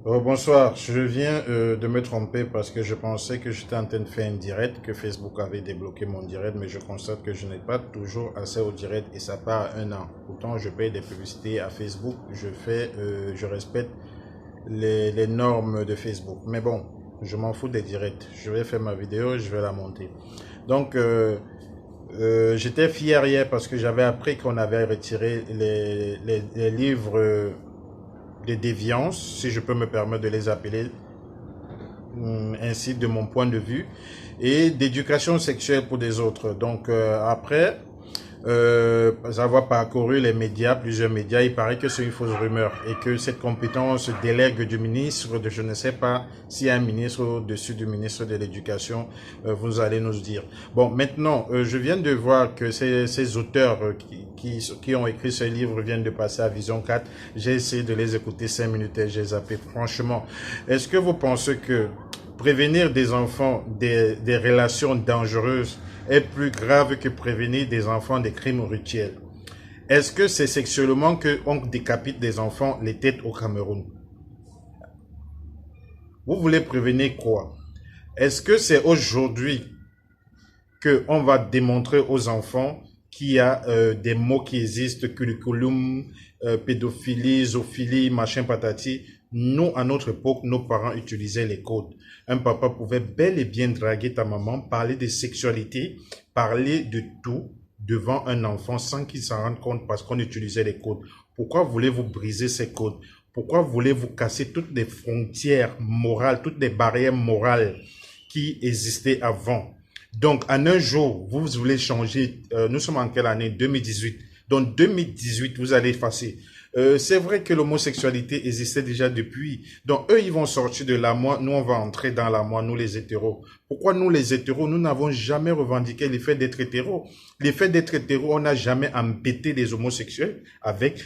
Bonsoir, je viens de me tromper parce que je pensais que j'étais en train de faire une direct, que Facebook avait débloqué mon direct, mais je constate que je n'ai pas toujours accès au direct et ça part à un an. Pourtant, je paye des publicités à Facebook, je respecte les normes de Facebook. Mais bon, je m'en fous des directs. Je vais faire ma vidéo, je vais la monter. Donc, j'étais fier hier parce que j'avais appris qu'on avait retiré les livres de déviance, si je peux me permettre de les appeler ainsi de mon point de vue, et d'éducation sexuelle pour des autres. Donc après avoir parcouru les médias, plusieurs médias, il paraît que c'est une fausse rumeur et que cette compétence délègue du ministre de je ne sais pas s'il y a un ministre au-dessus du ministre de l'Éducation, vous allez nous dire. Bon, maintenant, je viens de voir que ces auteurs qui ont écrit ce livre viennent de passer à Vision 4. J'ai essayé de les écouter 5 minutes et j'ai zappé. Franchement, est-ce que vous pensez que prévenir des enfants des relations dangereuses est plus grave que prévenir des enfants des crimes rituels? Est-ce que c'est sexuellement qu'on décapite des enfants les têtes au Cameroun? Vous voulez prévenir quoi? Est-ce que c'est aujourd'hui qu'on va démontrer aux enfants qu'il y a des mots qui existent, curriculum, pédophilie, zoophilie, machin patati? Nous, à notre époque, nos parents utilisaient les codes. Un papa pouvait bel et bien draguer ta maman, parler de sexualité, parler de tout devant un enfant sans qu'il s'en rende compte parce qu'on utilisait les codes. Pourquoi voulez-vous briser ces codes? Pourquoi voulez-vous casser toutes les frontières morales, toutes les barrières morales qui existaient avant? Donc, en un jour, vous voulez changer, nous sommes en quelle année? 2018. Donc, 2018, vous allez effacer. C'est vrai que l'homosexualité existait déjà depuis. Donc, eux, ils vont sortir de la moi, nous, on va entrer dans la moi, nous, les hétéros. Pourquoi nous, les hétéros, nous n'avons jamais revendiqué l'effet d'être hétéros? L'effet d'être hétéro, on n'a jamais embêté les homosexuels avec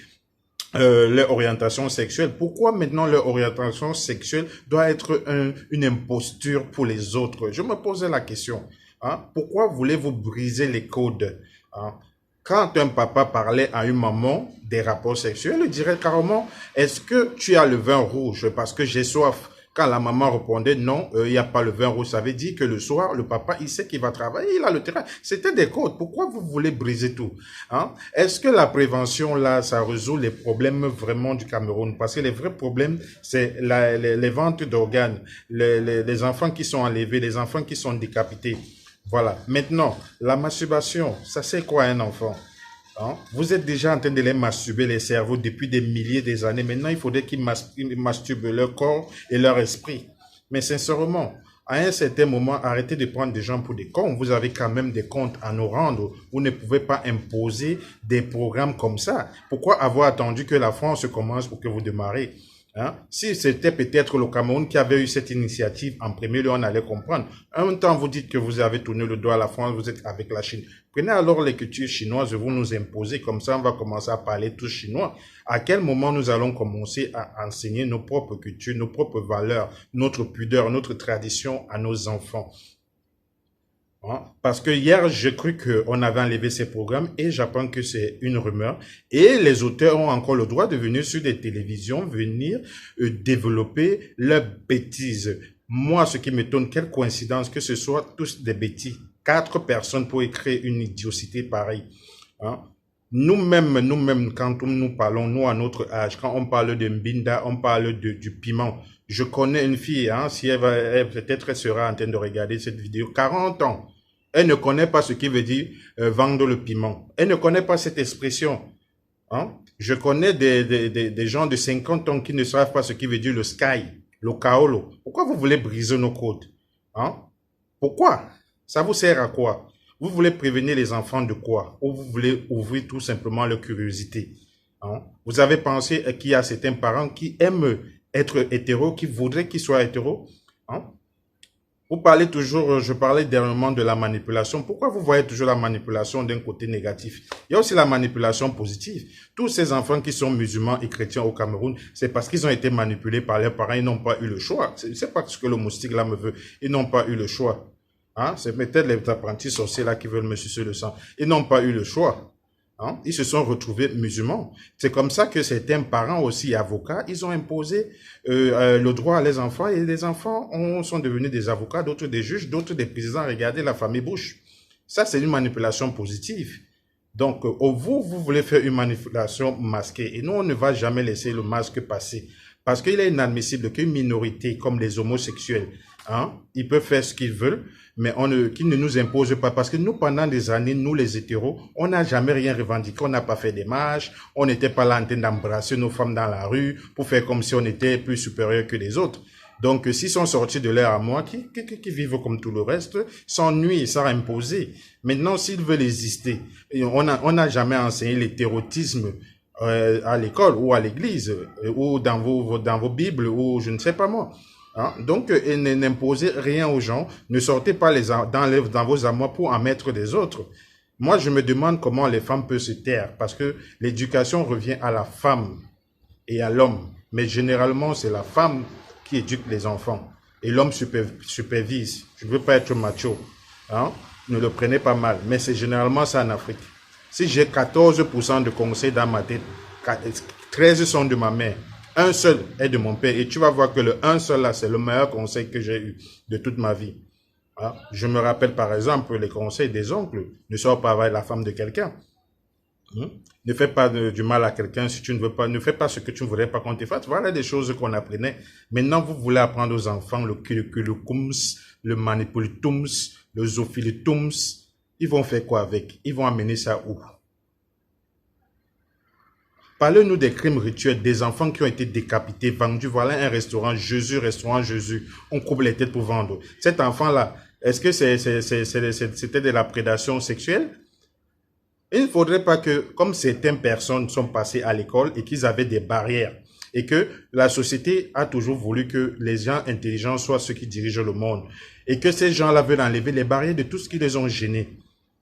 leur orientation sexuelle. Pourquoi maintenant leur orientation sexuelle doit être une imposture pour les autres? Je me posais la question. Hein? Pourquoi voulez-vous briser les codes? Hein? Quand un papa parlait à une maman des rapports sexuels, il dirait carrément, est-ce que tu as le vin rouge parce que j'ai soif? Quand la maman répondait non, il n'y a pas le vin rouge, ça veut dire que le soir, le papa, il sait qu'il va travailler, il a le terrain. C'était des codes. Pourquoi vous voulez briser tout? Hein? Est-ce que la prévention, là, ça résout les problèmes vraiment du Cameroun? Parce que les vrais problèmes, c'est les ventes d'organes, les enfants qui sont enlevés, les enfants qui sont décapités. Voilà. Maintenant, la masturbation, ça c'est quoi un enfant? Hein? Vous êtes déjà en train de les masturber les cerveaux depuis des milliers d'années. Maintenant, il faudrait qu'ils masturbent leur corps et leur esprit. Mais sincèrement, à un certain moment, arrêtez de prendre des gens pour des cons. Vous avez quand même des comptes à nous rendre. Vous ne pouvez pas imposer des programmes comme ça. Pourquoi avoir attendu que la France commence pour que vous démarrez? Hein? Si c'était peut-être le Cameroun qui avait eu cette initiative en premier lieu, on allait comprendre. En même temps, vous dites que vous avez tourné le doigt à la France, vous êtes avec la Chine. Prenez alors les cultures chinoises, vous nous imposez, comme ça on va commencer à parler tous chinois. À quel moment nous allons commencer à enseigner nos propres cultures, nos propres valeurs, notre pudeur, notre tradition à nos enfants? Hein? Parce que hier, j'ai cru qu'on avait enlevé ces programmes et j'apprends que c'est une rumeur. Et les auteurs ont encore le droit de venir sur des télévisions, venir développer leurs bêtises. Moi, ce qui m'étonne, quelle coïncidence que ce soit tous des bêtises. 4 personnes pour écrire une idiocité pareille. Hein? Nous-mêmes, quand nous parlons, nous à notre âge, quand on parle de Mbinda, on parle du piment. Je connais une fille, hein, si peut-être elle sera en train de regarder cette vidéo, 40 ans. Elle ne connaît pas ce qui veut dire vendre le piment. Elle ne connaît pas cette expression. Hein. Je connais des gens de 50 ans qui ne savent pas ce qui veut dire le sky, le kaolo. Pourquoi vous voulez briser nos codes? Hein? Pourquoi? Ça vous sert à quoi? Vous voulez prévenir les enfants de quoi? Ou vous voulez ouvrir tout simplement leur curiosité? Hein? Vous avez pensé qu'il y a certains parents qui aiment être hétéros, qui voudraient qu'ils soient hétéros? Hein? Vous parlez toujours, je parlais dernièrement de la manipulation. Pourquoi vous voyez toujours la manipulation d'un côté négatif? Il y a aussi la manipulation positive. Tous ces enfants qui sont musulmans et chrétiens au Cameroun, c'est parce qu'ils ont été manipulés par leurs parents, ils n'ont pas eu le choix. C'est pas ce que le moustique là me veut. Ils n'ont pas eu le choix. Hein? C'est peut-être les apprentis sorciers là qui veulent me sucer le sang. Ils n'ont pas eu le choix. Hein? Ils se sont retrouvés musulmans. C'est comme ça que certains parents aussi avocats, ils ont imposé le droit à les enfants et les enfants sont devenus des avocats, d'autres des juges, d'autres des présidents. Regardez la famille Bush. Ça, c'est une manipulation positive. Donc, vous voulez faire une manipulation masquée et nous, on ne va jamais laisser le masque passer. Parce qu'il est inadmissible qu'une minorité comme les homosexuels, hein, ils peuvent faire ce qu'ils veulent, mais qu'ils ne nous imposent pas. Parce que nous, pendant des années, nous les hétéros, on n'a jamais rien revendiqué, on n'a pas fait des marches, on n'était pas là en train d'embrasser nos femmes dans la rue pour faire comme si on était plus supérieur que les autres. Donc, s'ils sont sortis de leur amour, qui vivent comme tout le reste, s'ennuient, sans imposer. Maintenant, s'ils veulent exister, on n'a jamais enseigné l'hétérotisme à l'école ou à l'église ou dans vos Bibles ou je ne sais pas moi. Hein? Donc, n'imposez rien aux gens, ne sortez pas dans vos amours pour en mettre des autres. Moi, je me demande comment les femmes peuvent se taire parce que l'éducation revient à la femme et à l'homme. Mais généralement, c'est la femme qui éduque les enfants et l'homme supervise. Je ne veux pas être macho. Hein? Ne le prenez pas mal, mais c'est généralement ça en Afrique. Si j'ai 14% de conseils dans ma tête, 13 sont de ma mère, un seul est de mon père. Et tu vas voir que le un seul là, c'est le meilleur conseil que j'ai eu de toute ma vie. Hein? Je me rappelle par exemple les conseils des oncles. Ne sors pas avec la femme de quelqu'un. Ne fais pas du mal à quelqu'un si tu ne veux pas. Ne fais pas ce que tu ne voudrais pas qu'on te fasse. Voilà des choses qu'on apprenait. Maintenant, vous voulez apprendre aux enfants le kulukums, le manipultums, le zophilitums. Ils vont faire quoi avec? Ils vont amener ça où? Parlez-nous des crimes rituels, des enfants qui ont été décapités, vendus. Voilà un restaurant Jésus. On coupe les têtes pour vendre. Cet enfant-là, est-ce que c'était de la prédation sexuelle? Il ne faudrait pas que, comme certaines personnes sont passées à l'école et qu'ils avaient des barrières, et que la société a toujours voulu que les gens intelligents soient ceux qui dirigent le monde, et que ces gens-là veulent enlever les barrières de tout ce qui les ont gênés,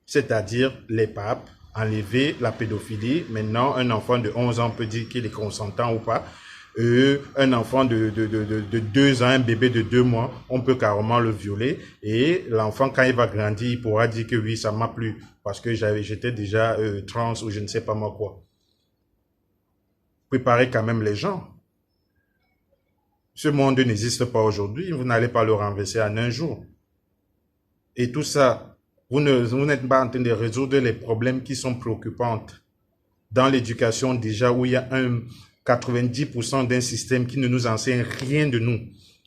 c'est-à-dire les papes, enlever la pédophilie. Maintenant, un enfant de 11 ans peut dire qu'il est consentant ou pas. Un enfant de 2 ans, un bébé de 2 mois, on peut carrément le violer. Et l'enfant, quand il va grandir, il pourra dire que oui, ça m'a plu parce que j'étais déjà trans ou je ne sais pas moi quoi. Préparez quand même les gens. Ce monde n'existe pas aujourd'hui. Vous n'allez pas le renverser en un jour. Et tout ça, vous n'êtes pas en train de résoudre les problèmes qui sont préoccupants dans l'éducation déjà où il y a 90% d'un système qui ne nous enseigne rien de nous,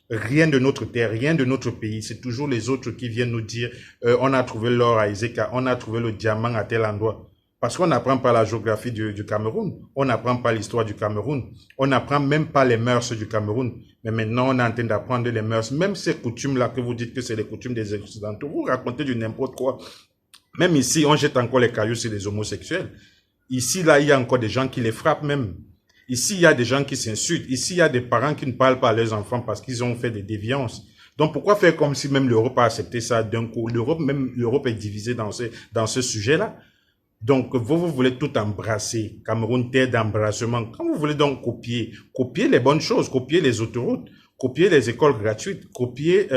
rien de notre terre, rien de notre pays. C'est toujours les autres qui viennent nous dire on a trouvé l'or à Ezeka, on a trouvé le diamant à tel endroit. Parce qu'on n'apprend pas la géographie du Cameroun, on n'apprend pas l'histoire du Cameroun, on n'apprend même pas les mœurs du Cameroun. Mais maintenant, on est en train d'apprendre les mœurs. Même ces coutumes-là que vous dites que c'est les coutumes des Occidentaux, vous racontez du n'importe quoi. Même ici, on jette encore les cailloux sur les homosexuels. Ici, là, il y a encore des gens qui les frappent même. Ici, il y a des gens qui s'insultent. Ici, il y a des parents qui ne parlent pas à leurs enfants parce qu'ils ont fait des déviances. Donc, pourquoi faire comme si même l'Europe a accepté ça d'un coup? L'Europe est divisée dans ce sujet-là. Donc, vous voulez tout embrasser. Cameroun, terre d'embrassement. Quand vous voulez donc copier les bonnes choses, copier les autoroutes, copier les écoles gratuites, copier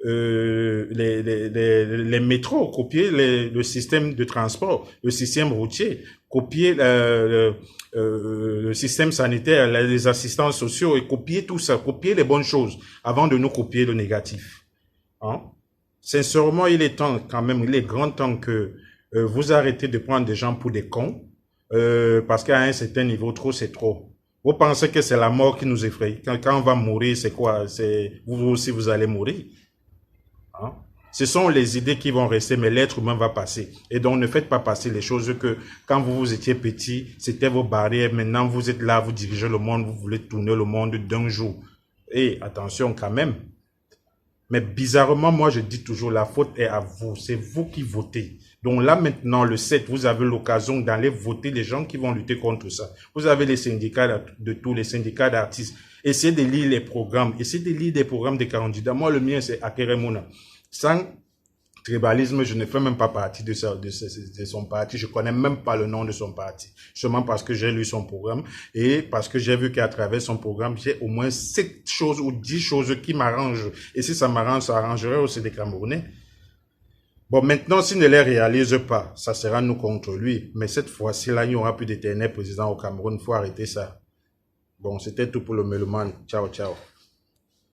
les métros, copier le système de transport, le système routier, copier le système sanitaire, les assistants sociaux et copier tout ça, copier les bonnes choses avant de nous copier le négatif. Hein? Sincèrement, il est temps quand même, il est grand temps que vous arrêtez de prendre des gens pour des cons parce qu'à un certain niveau, trop c'est trop. Vous pensez que c'est la mort qui nous effraie. Quand on va mourir, c'est quoi? C'est vous aussi, vous allez mourir. Hein? Ce sont les idées qui vont rester, mais l'être humain va passer. Et donc, ne faites pas passer les choses que quand vous étiez petit, c'était vos barrières. Maintenant, vous êtes là, vous dirigez le monde, vous voulez tourner le monde d'un jour. Et attention quand même. Mais bizarrement, moi, je dis toujours, la faute est à vous. C'est vous qui votez. Donc là, maintenant, le 7, vous avez l'occasion d'aller voter les gens qui vont lutter contre ça. Vous avez les syndicats de tous les syndicats d'artistes. Essayez de lire les programmes. Essayez de lire des programmes des candidats. Moi, le mien, c'est Akeremona. Sans tribalisme, je ne fais même pas partie de son parti. Je connais même pas le nom de son parti. Seulement parce que j'ai lu son programme et parce que j'ai vu qu'à travers son programme, j'ai au moins 7 choses ou 10 choses qui m'arrangent. Et si ça m'arrange, ça arrangerait aussi des Camerounais. Bon, maintenant, s'il ne les réalise pas, ça sera nous contre lui. Mais cette fois-ci, là, il n'y aura plus d'éternel président au Cameroun. Il faut arrêter ça. Bon, c'était tout pour le Mélomane. Ciao, ciao.